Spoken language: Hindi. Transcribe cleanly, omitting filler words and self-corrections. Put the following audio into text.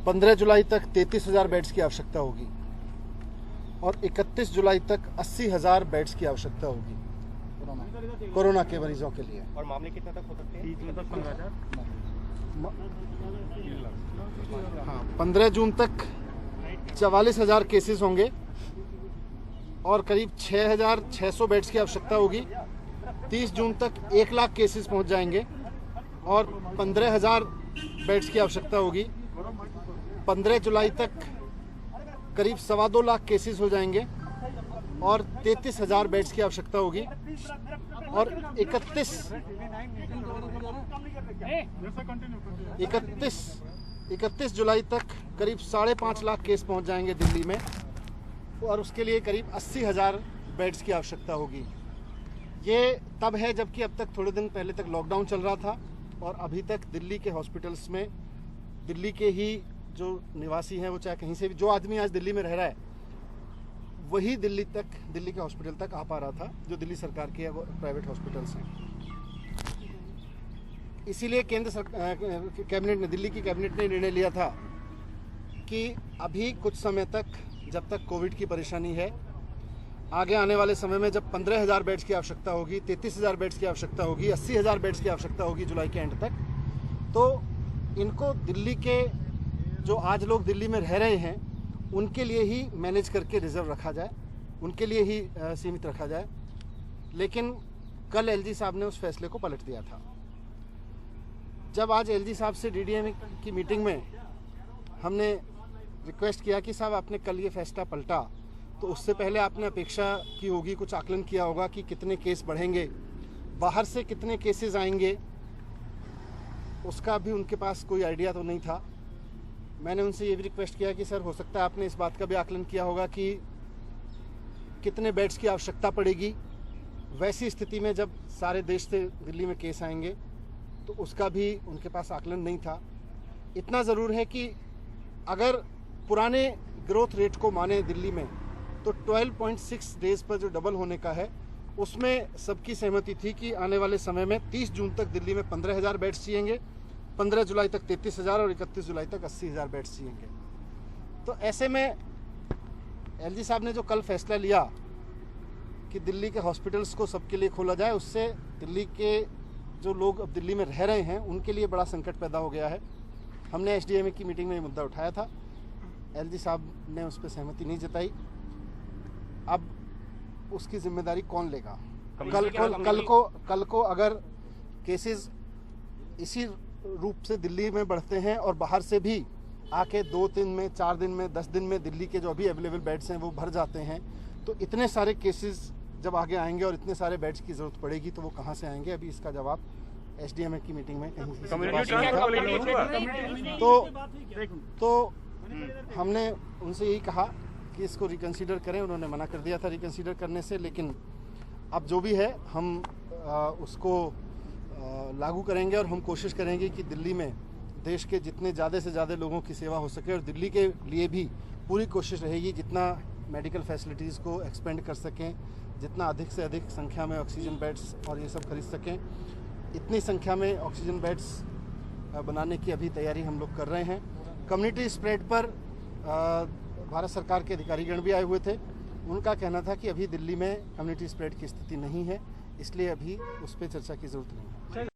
15 जुलाई तक 33,000 बेड्स की आवश्यकता होगी और 31 जुलाई तक 80,000 बेड्स की आवश्यकता होगी कोरोना के मरीजों के लिए। और मामले कितने तक हो सकते हैं? 15 जून तक 44,000 केसेस होंगे और करीब 6,600 बेड्स की आवश्यकता होगी। 30 जून तक 1 लाख केसेस पहुंच जाएंगे और 15,000 बेड्स की आवश्यकता होगी। 15 जुलाई तक करीब 2.25 लाख केसेस हो जाएंगे और 33,000 बेड्स की आवश्यकता होगी और 31 जुलाई तक करीब 5.5 लाख केस पहुंच जाएंगे दिल्ली में और उसके लिए करीब 80,000 बेड्स की आवश्यकता होगी। ये तब है जबकि अब तक थोड़े दिन पहले तक लॉकडाउन चल रहा था और अभी तक दिल्ली के हॉस्पिटल्स में दिल्ली के ही जो निवासी हैं, वो चाहे कहीं से भी, जो आदमी आज दिल्ली में रह रहा है वही दिल्ली के हॉस्पिटल तक आ पा रहा था, जो दिल्ली सरकार के प्राइवेट हॉस्पिटल्स हैं। इसीलिए दिल्ली की कैबिनेट ने निर्णय लिया था कि अभी कुछ समय तक, जब तक कोविड की परेशानी है, आगे आने वाले समय में जब 15,000 बेड्स की आवश्यकता होगी, 33,000 बेड्स की आवश्यकता होगी, 80,000 बेड्स की आवश्यकता होगी जुलाई के एंड तक, तो इनको दिल्ली के जो आज लोग दिल्ली में रह रहे हैं उनके लिए ही मैनेज करके रिजर्व रखा जाए, उनके लिए ही सीमित रखा जाए। लेकिन कल एलजी साहब ने उस फैसले को पलट दिया था। जब आज एलजी साहब से डीडीएम की मीटिंग में हमने रिक्वेस्ट किया कि साहब आपने कल ये फैसला पलटा, तो उससे पहले आपने अपेक्षा की होगी, कुछ आकलन किया होगा कि कितने केस बढ़ेंगे, बाहर से कितने केसेस आएंगे, उसका भी उनके पास कोई आइडिया तो नहीं था। मैंने उनसे ये भी रिक्वेस्ट किया कि सर, हो सकता है आपने इस बात का भी आकलन किया होगा कि कितने बेड्स की आवश्यकता पड़ेगी वैसी स्थिति में जब सारे देश से दिल्ली में केस आएंगे, तो उसका भी उनके पास आकलन नहीं था। इतना ज़रूर है कि अगर पुराने ग्रोथ रेट को माने दिल्ली में, तो 12.6 डेज पर जो डबल होने का है, उसमें सबकी सहमति थी कि आने वाले समय में 30 जून तक दिल्ली में 15,000 बेड्स चाहिएंगे, 15 जुलाई तक 33,000 और 31 जुलाई तक 80,000 बेड्स चाहिएंगे। तो ऐसे में एलजी साहब ने जो कल फैसला लिया कि दिल्ली के हॉस्पिटल्स को सबके लिए खोला जाए, उससे दिल्ली के जो लोग अब दिल्ली में रह रहे हैं उनके लिए बड़ा संकट पैदा हो गया है। हमने एसडीएमए की मीटिंग में ये मुद्दा उठाया था, एलजी साहब ने उस पर सहमति नहीं जताई। अब उसकी जिम्मेदारी कौन लेगा? कल को अगर केसेस इसी रूप से दिल्ली में बढ़ते हैं और बाहर से भी आके 2 दिन में, 4 दिन में, 10 दिन में दिल्ली के जो अभी अवेलेबल बेड्स हैं वो भर जाते हैं, तो इतने सारे केसेस जब आगे आएंगे और इतने सारे बेड्स की ज़रूरत पड़ेगी तो वो कहाँ से आएंगे? अभी इसका जवाब एसडीएमए की मीटिंग में कहीं तो हमने उनसे यही कहा कि इसको रिकंसीडर करें। उन्होंने मना कर दिया था रिकंसीडर करने से, लेकिन अब जो भी है हम उसको लागू करेंगे और हम कोशिश करेंगे कि दिल्ली में देश के जितने ज़्यादा से ज़्यादा लोगों की सेवा हो सके, और दिल्ली के लिए भी पूरी कोशिश रहेगी जितना मेडिकल फैसिलिटीज़ को एक्सपेंड कर सकें, जितना अधिक से अधिक संख्या में ऑक्सीजन बेड्स और ये सब खरीद सकें, इतनी संख्या में ऑक्सीजन बेड्स बनाने की अभी तैयारी हम लोग कर रहे हैं। कम्युनिटी स्प्रेड पर भारत सरकार के अधिकारीगण भी आए हुए थे। उनका कहना था कि अभी दिल्ली में कम्युनिटी स्प्रेड की स्थिति नहीं है, इसलिए अभी उस पर चर्चा की ज़रूरत नहीं है।